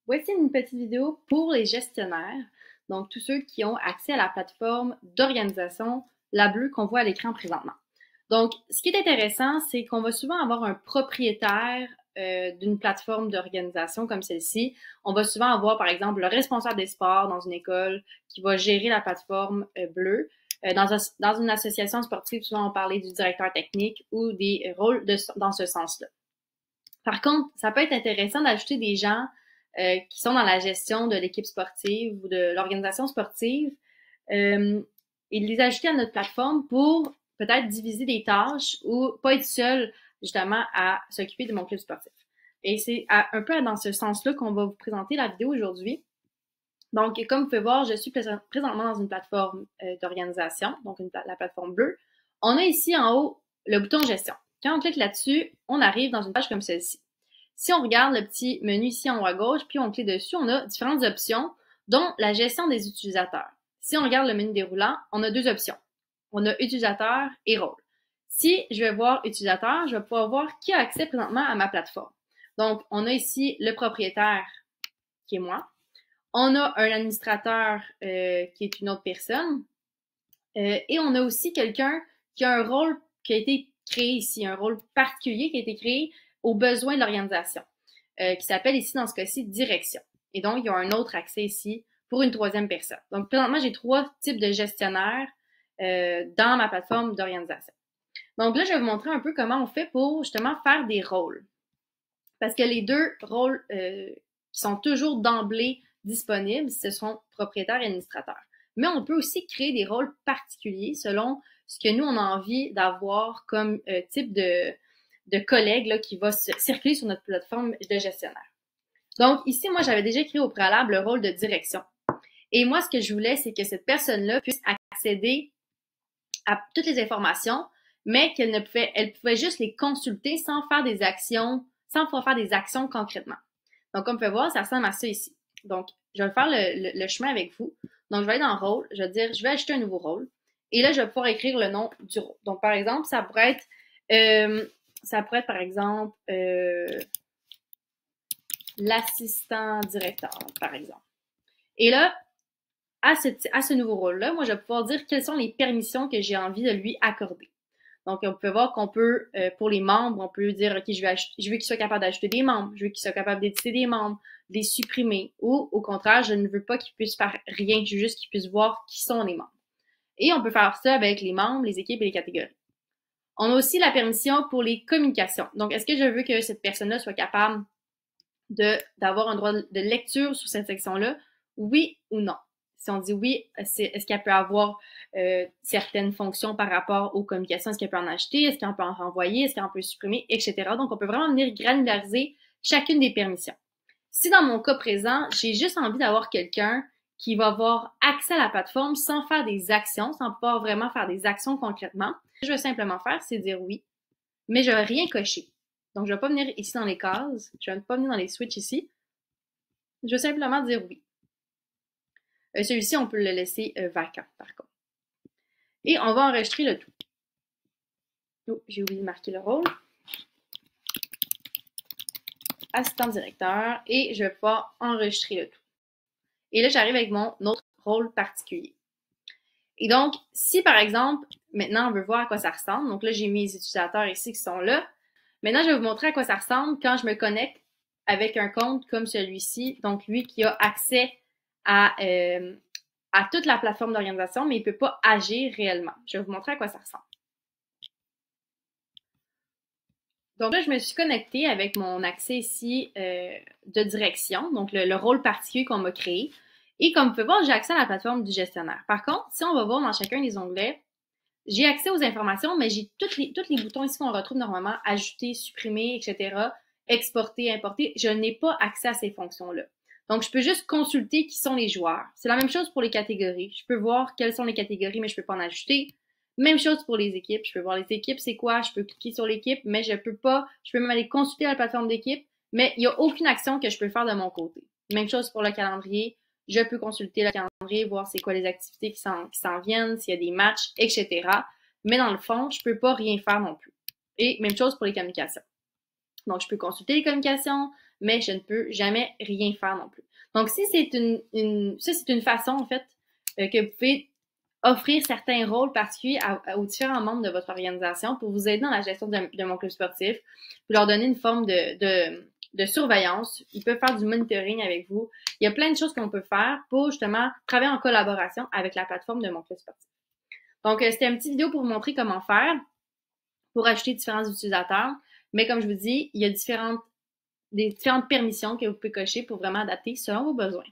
Voici une petite vidéo pour les gestionnaires, donc tous ceux qui ont accès à la plateforme d'organisation, la bleue qu'on voit à l'écran présentement. Donc, ce qui est intéressant, c'est qu'on va souvent avoir un propriétaire d'une plateforme d'organisation comme celle-ci. On va souvent avoir, par exemple, le responsable des sports dans une école qui va gérer la plateforme bleue. Dans une association sportive, souvent on parlait du directeur technique ou des rôles dans ce sens-là. Par contre, ça peut être intéressant d'ajouter des gens qui sont dans la gestion de l'équipe sportive ou de l'organisation sportive et de les ajouter à notre plateforme pour peut-être diviser des tâches ou pas être seul justement à s'occuper de mon club sportif. Et c'est un peu dans ce sens-là qu'on va vous présenter la vidéo aujourd'hui. Donc, comme vous pouvez voir, je suis présentement dans une plateforme d'organisation, donc la plateforme bleue. On a ici en haut le bouton gestion. Quand on clique là-dessus, on arrive dans une page comme celle-ci. Si on regarde le petit menu ici en haut à gauche, puis on clique dessus, on a différentes options, dont la gestion des utilisateurs. Si on regarde le menu déroulant, on a deux options. On a utilisateur et rôle. Si je vais voir utilisateur, je vais pouvoir voir qui a accès présentement à ma plateforme. Donc, on a ici le propriétaire, qui est moi. On a un administrateur qui est une autre personne. Et on a aussi quelqu'un qui a un rôle qui a été créé ici, un rôle particulier qui a été créé aux besoins de l'organisation, qui s'appelle ici, dans ce cas-ci, direction. Et donc, il y a un autre accès ici pour une troisième personne. Donc, présentement, j'ai trois types de gestionnaires dans ma plateforme d'organisation. Donc là, je vais vous montrer un peu comment on fait pour justement faire des rôles. Parce que les deux rôles qui sont toujours d'emblée disponibles, ce sont propriétaire et administrateur. Mais on peut aussi créer des rôles particuliers selon ce que nous, on a envie d'avoir comme type de collègue là, qui va circuler sur notre plateforme de gestionnaire. Donc ici, moi, j'avais déjà créé au préalable le rôle de direction. Et moi, ce que je voulais, c'est que cette personne-là puisse accéder à toutes les informations, mais qu'elle pouvait juste les consulter sans faire des actions, sans pouvoir faire des actions concrètement. Donc, comme on peut voir, ça ressemble à ça ici. Donc, je vais faire le chemin avec vous. Donc, je vais aller dans rôle, je vais dire, je vais ajouter un nouveau rôle. Et là, je vais pouvoir écrire le nom du rôle. Donc, par exemple, ça pourrait être par exemple, l'assistant directeur, par exemple. Et là, à ce nouveau rôle-là, moi, je vais pouvoir dire quelles sont les permissions que j'ai envie de lui accorder. Donc, on peut voir qu'on peut, pour les membres, on peut dire, OK, je veux qu'il soit capable d'ajouter des membres, je veux qu'il soit capable d'éditer des membres, de les supprimer, ou au contraire, je ne veux pas qu'il puisse faire rien, je veux juste qu'il puisse voir qui sont les membres. Et on peut faire ça avec les membres, les équipes et les catégories. On a aussi la permission pour les communications. Donc, est-ce que je veux que cette personne-là soit capable d'avoir un droit de lecture sur cette section-là? Oui ou non? Si on dit oui, est-ce qu'elle peut avoir certaines fonctions par rapport aux communications? Est-ce qu'elle peut en acheter? Est-ce qu'elle peut en renvoyer? Est-ce qu'elle peut supprimer? Etc. Donc, on peut vraiment venir granulariser chacune des permissions. Si dans mon cas présent, j'ai juste envie d'avoir quelqu'un qui va avoir accès à la plateforme sans faire des actions, sans pouvoir vraiment faire des actions concrètement, ce que je vais simplement faire, c'est dire oui, mais je ne vais rien cocher. Donc, je ne vais pas venir ici dans les cases, je ne vais pas venir dans les switches ici. Je vais simplement dire oui. Celui-ci, on peut le laisser vacant, par contre. Et on va enregistrer le tout. Oh, j'ai oublié de marquer le rôle. Assistant directeur. Et je vais pouvoir enregistrer le tout. Et là, j'arrive avec mon autre rôle particulier. Et donc, si par exemple, maintenant, on veut voir à quoi ça ressemble. Donc là, j'ai mis les utilisateurs ici qui sont là. Maintenant, je vais vous montrer à quoi ça ressemble quand je me connecte avec un compte comme celui-ci. Donc, lui qui a accès à toute la plateforme d'organisation, mais il ne peut pas agir réellement. Je vais vous montrer à quoi ça ressemble. Donc là, je me suis connectée avec mon accès ici de direction, donc le rôle particulier qu'on m'a créé. Et comme vous pouvez voir, j'ai accès à la plateforme du gestionnaire. Par contre, si on va voir dans chacun des onglets, j'ai accès aux informations, mais j'ai tous les boutons ici qu'on retrouve normalement, ajouter, supprimer, etc., exporter, importer. Je n'ai pas accès à ces fonctions-là. Donc, je peux juste consulter qui sont les joueurs. C'est la même chose pour les catégories. Je peux voir quelles sont les catégories, mais je peux pas en ajouter. Même chose pour les équipes. Je peux voir les équipes, c'est quoi. Je peux cliquer sur l'équipe, mais je peux même aller consulter la plateforme d'équipe, mais il n'y a aucune action que je peux faire de mon côté. Même chose pour le calendrier. Je peux consulter le calendrier, voir c'est quoi les activités qui s'en viennent, s'il y a des matchs, etc. Mais dans le fond, je peux pas rien faire non plus. Et même chose pour les communications. Donc, je peux consulter les communications, mais je ne peux jamais rien faire non plus. Donc, si c'est c'est une façon, en fait, que vous pouvez offrir certains rôles particuliers aux différents membres de votre organisation pour vous aider dans la gestion de mon club sportif, vous leur donner une forme de surveillance. Ils peuvent faire du monitoring avec vous. Il y a plein de choses qu'on peut faire pour justement travailler en collaboration avec la plateforme de mon club sportif. Donc, c'était une petite vidéo pour vous montrer comment faire pour ajouter différents utilisateurs. Mais comme je vous dis, il y a des différentes permissions que vous pouvez cocher pour vraiment adapter selon vos besoins.